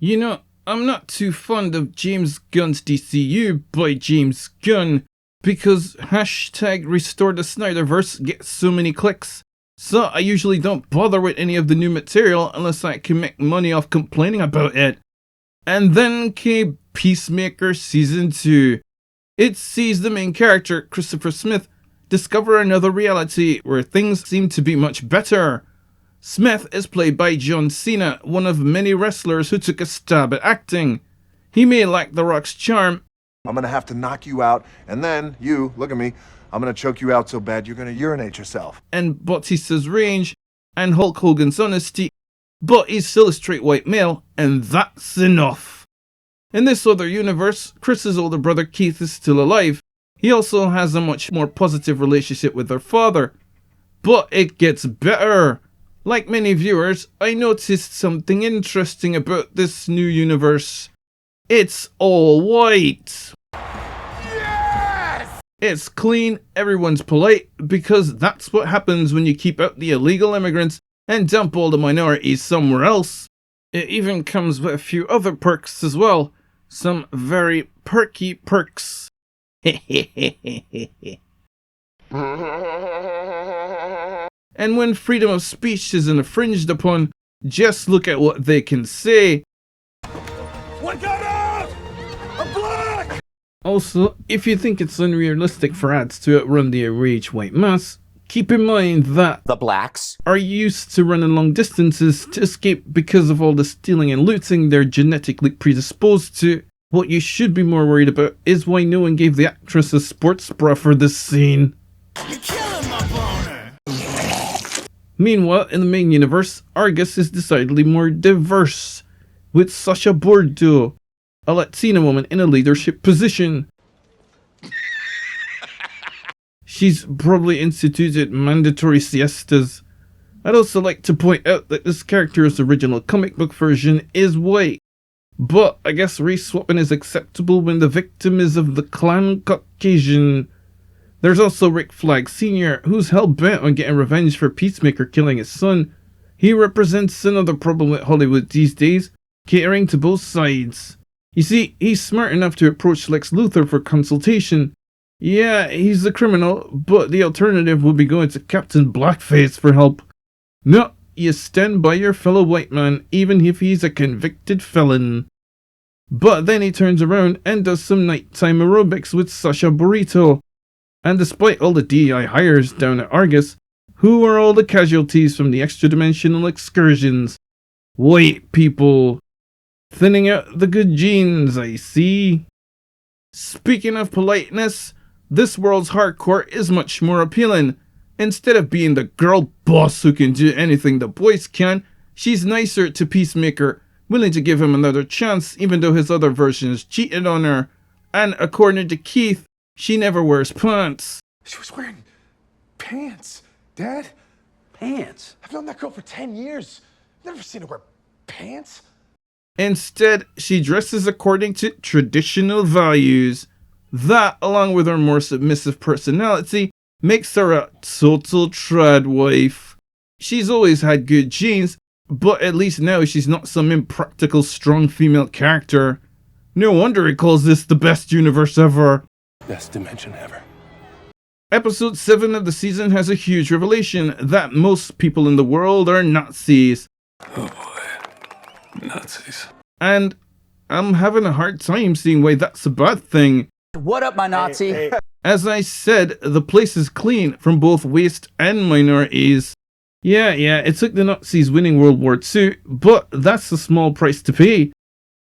You know, I'm not too fond of James Gunn's DCU by James Gunn because hashtag Restore the Snyderverse gets so many clicks. So I usually don't bother with any of the new material unless I can make money off complaining about it. And then came Peacemaker Season 2. It sees the main character, Christopher Smith, discover another reality where things seem to be much better. Smith is played by John Cena, one of many wrestlers who took a stab at acting. He may lack The Rock's charm. I'm gonna have to knock you out, and then you, look at me, I'm gonna choke you out so bad you're gonna urinate yourself. And Bautista's range, and Hulk Hogan's honesty, but he's still a straight white male, and that's enough. In this other universe, Chris's older brother Keith is still alive. He also has a much more positive relationship with their father. But it gets better. Like many viewers, I noticed something interesting about this new universe. It's all white. Yes! It's clean, everyone's polite, because that's what happens when you keep out the illegal immigrants and dump all the minorities somewhere else. It even comes with a few other perks as well. Some very perky perks. And when freedom of speech is infringed upon, just look at what they can say. What got out? I'm black! Also, if you think it's unrealistic for ads to outrun the enraged white mass, keep in mind that the blacks are used to running long distances to escape because of all the stealing and looting they're genetically predisposed to. What you should be more worried about is why no one gave the actress a sports bra for this scene. You're killing my boner! Meanwhile, in the main universe, Argus is decidedly more diverse, with Sasha Bordeaux, a Latina woman in a leadership position. She's probably instituted mandatory siestas. I'd also like to point out that this character's original comic book version is white, but I guess race swapping is acceptable when the victim is of the clan Caucasian. There's also Rick Flag Sr., who's hell-bent on getting revenge for Peacemaker killing his son. He represents another problem with Hollywood these days, catering to both sides. You see, he's smart enough to approach Lex Luthor for consultation. Yeah, he's the criminal, but the alternative would be going to Captain Blackface for help. No, you stand by your fellow white man, even if he's a convicted felon. But then he turns around and does some nighttime aerobics with Sasha Burrito. And despite all the DEI hires down at Argus, who are all the casualties from the extra-dimensional excursions? White people. Thinning out the good genes, I see. Speaking of politeness, this world's hardcore is much more appealing. Instead of being the girl boss who can do anything the boys can, she's nicer to Peacemaker, willing to give him another chance even though his other versions cheated on her. And according to Keith, she never wears pants. She was wearing pants, Dad. pants. I've known that girl for 10 years. Never seen her wear pants. Instead, she dresses according to traditional values. That, along with her more submissive personality, makes her a total trad wife. She's always had good genes, but at least now she's not some impractical strong female character. No wonder he calls this the best universe ever. Best dimension ever. Episode 7 of the season has a huge revelation that most people in the world are Nazis. Oh boy. Nazis. And I'm having a hard time seeing why that's a bad thing. What up, my Nazi? As I said, the place is clean from both waste and minorities. Yeah, it took the Nazis winning World War II, but that's a small price to pay.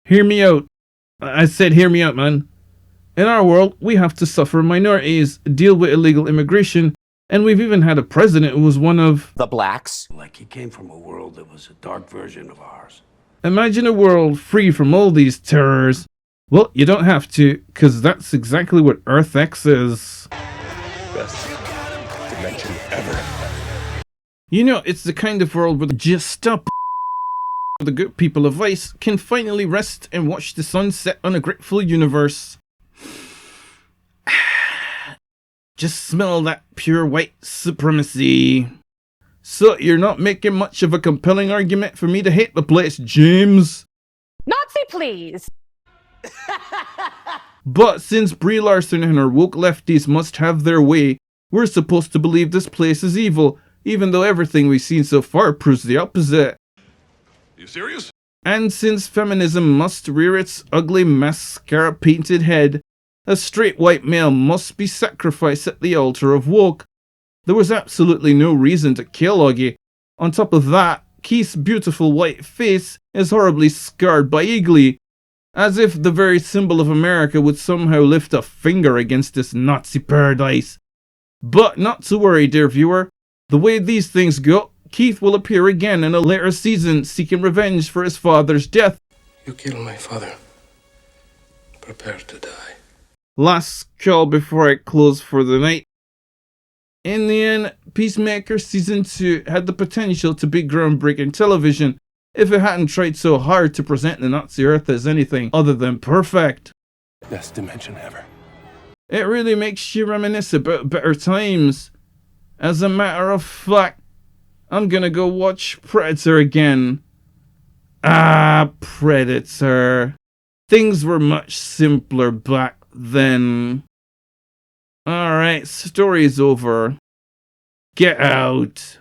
Hear me out. I said hear me out, man. In our world, we have to suffer minorities, deal with illegal immigration, and we've even had a president who was one of The blacks. Like he came from a world that was a dark version of ours. Imagine a world free from all these terrors. Well, you don't have to, because that's exactly what Earth X is. Best dimension ever. You know, it's the kind of world where just stop the good people of Ice can finally rest and watch the sun set on a grateful universe. Just smell that pure white supremacy. So you're not making much of a compelling argument for me to hate the place, James? Not please. But since Brie Larson and her woke lefties must have their way, we're supposed to believe this place is evil, even though everything we've seen so far proves the opposite. You serious? And since feminism must rear its ugly mascara-painted head, a straight white male must be sacrificed at the altar of woke. There was absolutely no reason to kill Augie. On top of that, Keith's beautiful white face is horribly scarred by Eagly, as if the very symbol of America would somehow lift a finger against this Nazi paradise. But not to worry, dear viewer. The way these things go, Keith will appear again in a later season seeking revenge for his father's death. You killed my father. Prepare to die. Last call before I close for the night. In the end, Peacemaker Season 2 had the potential to be groundbreaking television if it hadn't tried so hard to present the Nazi Earth as anything other than perfect. Best dimension ever. It really makes you reminisce about better times. As a matter of fact, I'm gonna go watch Predator again. Ah, Predator. Things were much simpler back then. Alright, story's over. Get out.